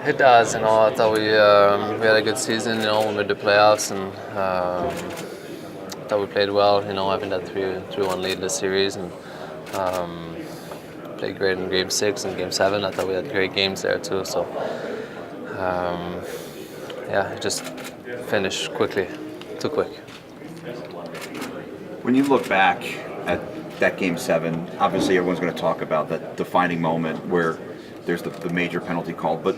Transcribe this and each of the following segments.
It does, I thought we had a good season, when we made the playoffs, and I thought we played well, having that 3-1 lead in the series, and played great in Game 6 and Game 7. I thought we had great games there too, so it just finished quickly, too quick. When you look back at that Game 7, obviously everyone's going to talk about that defining moment where there's the major penalty called, but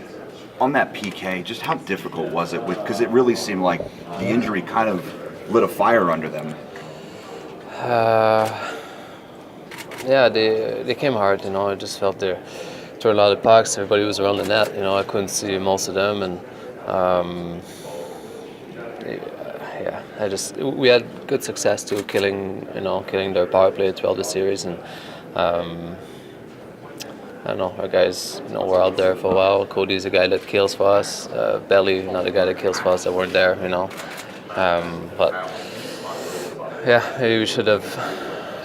on that PK, just how difficult was it? Because it really seemed like the injury kind of lit a fire under them. They came hard, I just felt there were a lot of pucks, everybody was around the net, I couldn't see most of them, and we had good success too, killing their power play throughout the series, and I don't know, our guys, were out there for a while. Cody's a guy that kills for us. Belly, another guy that kills for us that weren't there, but maybe we should have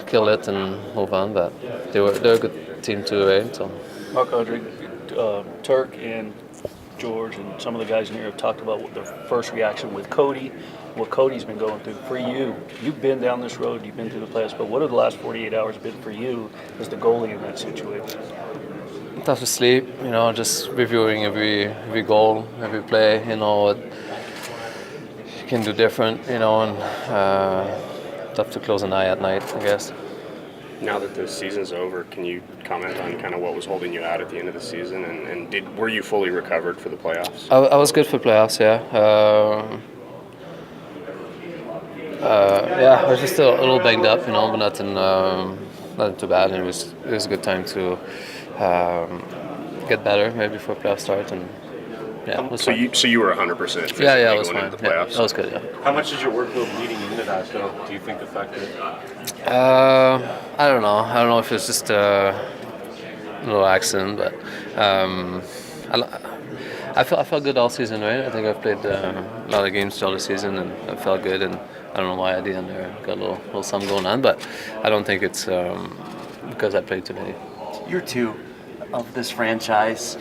killed it and move on, but they're a good team too, right? So Marc-Andre, Turk and George and some of the guys in here have talked about what their first reaction with Cody, what Cody's been going through. For you, you've been down this road, you've been through the playoffs, but what have the last 48 hours been for you as the goalie in that situation? Tough to sleep, just reviewing every goal, every play, what you can do different, and tough to close an eye at night, I guess. Now that the season's over, can you comment on kind of what was holding you out at the end of the season, and were you fully recovered for the playoffs? I was good for playoffs, yeah. I was just a little banged up, but nothing too bad. And it was a good time to get better maybe before playoff start, and so you were 100% physically it was going fine. into the playoffs? That was good. Yeah. How much did your workload leading into that, though, do you think affected? I don't know. I don't know if it's just a little accident, but I felt good all season, right? I think I've played a lot of games throughout the season, and I felt good. And I don't know why at the end there got a little something going on, but I don't think it's because I played too many. Year 2 of this franchise.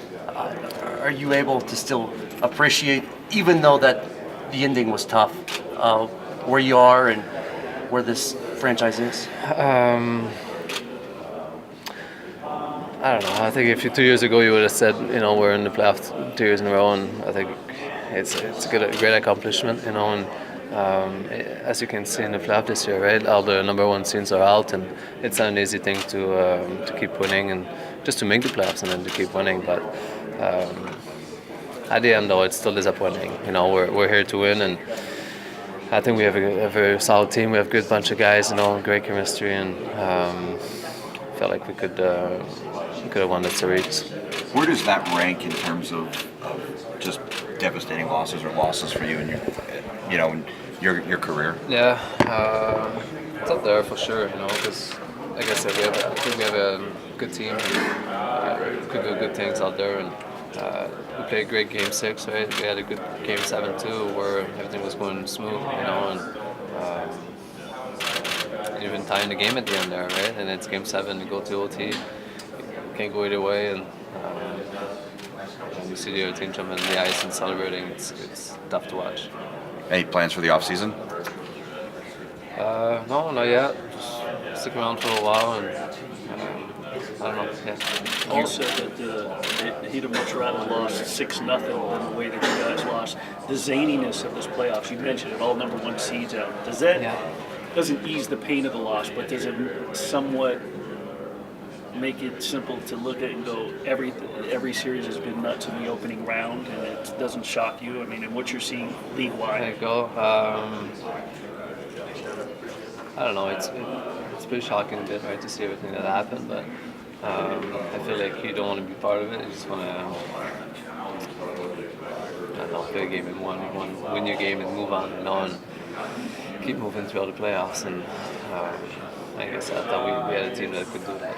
Are you able to still appreciate, even though that the ending was tough, where you are and where this franchise is? I don't know. I think if 2 years ago you would have said, we're in the playoffs 2 years in a row, and I think it's a great accomplishment, and as you can see in the playoff this year, right? All the number one seeds are out, and it's not an easy thing to keep winning and just to make the playoffs and then to keep winning. But at the end, though, it's still disappointing. We're here to win, and I think we have a very solid team. We have a good bunch of guys, great chemistry, and felt like we could have won the series. Where does that rank in terms of just devastating losses for you in your career? Yeah, it's up there for sure. Because like I said, I think we have a good team. And, could do good things out there, and we played a great Game 6. Right, we had a good Game 7 too, where everything was going smooth. And even tying the game at the end there, right? And it's Game 7, you go to OT, can't go either way, and you see the other team jumping on the ice and celebrating. It's tough to watch. Any plans for the off season? No, not yet. Just stick around for a while, and I don't know. Yeah. Paul said that the heat of much rather lost 6-0 than the way that you guys lost. The zaniness of this playoffs, you mentioned it, all number one seeds out. Does that doesn't ease the pain of the loss, but does it somewhat make it simple to look at and go, every series has been nuts in the opening round, and it doesn't shock you? I mean, and what you're seeing league-wide? There you go. I don't know. It's pretty shocking a bit, right, to see everything that happened, but I feel like you don't want to be part of it. You just want to, play a game and win your game and move on, and keep moving throughout the playoffs. And like I said, I thought we had a team that could do that.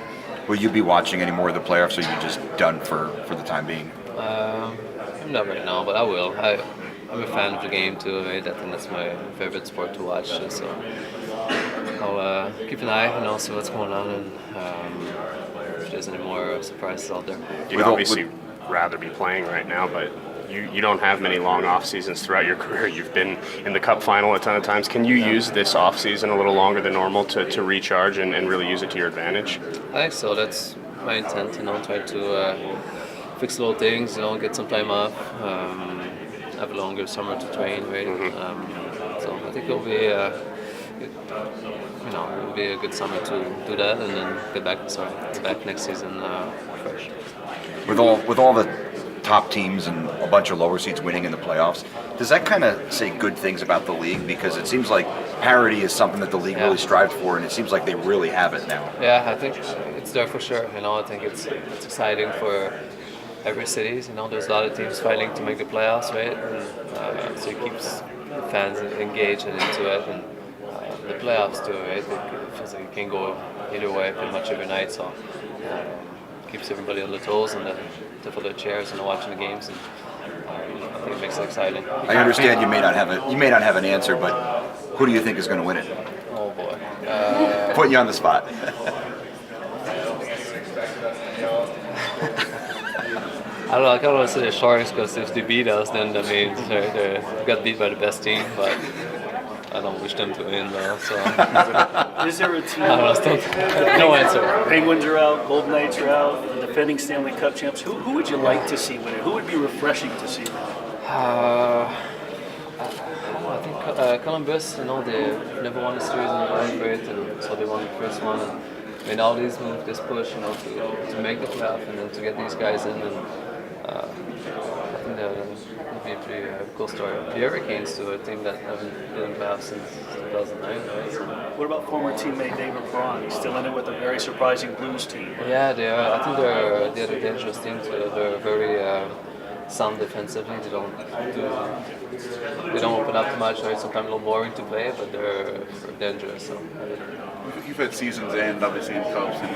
Will you be watching any more of the playoffs, or are you just done for the time being? I'm not right now, but I will. I'm a fan of the game too, right? I think that's my favorite sport to watch. So I'll keep an eye, see what's going on, and if there's any more surprises out there. rather be playing right now, but you don't have many long off seasons throughout your career. You've been in the Cup final a ton of times. Can you use this off season a little longer than normal to recharge and really use it to your advantage? I think so. That's my intent. Try to fix little things. Get some time off. Have a longer summer to train. Right. So I think it'll be. It'll be a good summer to do that, and then get back next season fresh. With all the top teams and a bunch of lower seeds winning in the playoffs, does that kind of say good things about the league? Because it seems like parity is something that the league really strived for, and it seems like they really have it now. Yeah, I think it's there for sure. I think it's exciting for every city. There's a lot of teams fighting to make the playoffs, right? And, so it keeps the fans engaged and into it. And, the playoffs too, right? It feels like you can go either way pretty much every night, so keeps everybody on their toes and for their chairs and watching the games, and I think it makes it exciting. I understand you may not have an answer, but who do you think is going to win it? Oh boy, Putting you on the spot. I don't know. I kind of want to say the Sharks because if they beat us, then they got beat by the best team, but. I don't wish them to win though. So Is there a team? I don't know. No answer. Penguins are out, Golden Knights are out, the defending Stanley Cup champs. Who would you like to see win it? Who would be refreshing to see win it? I think Columbus. They never won a series in their life, right? And so they won the first one. And all these moves, this push, to make the playoff and then to get these guys in. And I think that would be a pretty cool story. The Hurricanes, too, a team that haven't been in the playoffs since 2009, right? So, What about former teammate David Perron? He's still in it with a very surprising Blues team. yeah, they are. I think they're a dangerous team too. They're very sound defensively. They don't open up too much. It's sometimes a little boring to play, but they're dangerous. So. You've had seasons end, obviously, in Cubs, and